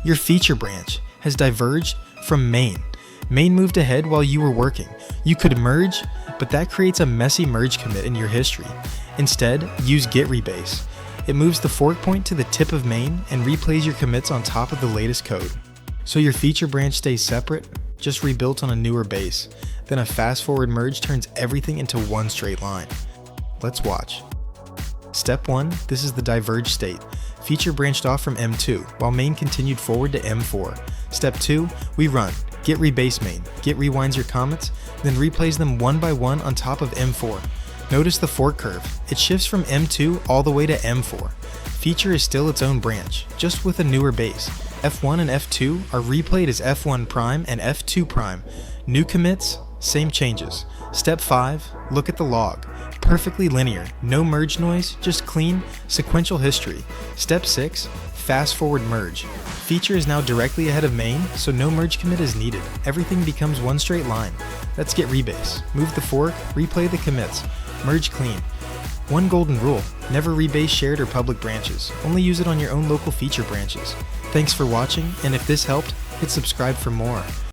Your feature branch has diverged from main. Main moved ahead while you were working. You could merge, but that creates a messy merge commit in your history. Instead, use Git Rebase. It moves the fork point to the tip of main and replays your commits on top of the latest code. So your feature branch stays separate, just rebuilt on a newer base. Then a fast-forward merge turns everything into one straight line. Let's watch. Step 1, this is the diverged state. Feature branched off from M2, while main continued forward to M4. Step 2, we run. Git rebase main. Git rewinds your commits, then replays them one by one on top of M4. Notice the fork curve. It shifts from M2 all the way to M4. Feature is still its own branch, just with a newer base. F1 and F2 are replayed as F1 prime and F2 prime. New commits, same changes. Step 5, look at the log. Perfectly linear, no merge noise, just clean, sequential history. Step 6, fast forward merge. Feature is now directly ahead of main, so no merge commit is needed. Everything becomes one straight line. Let's get rebase. Move the fork, replay the commits. Merge clean. One golden rule, never rebase shared or public branches. Only use it on your own local feature branches. Thanks for watching, and if this helped, hit subscribe for more.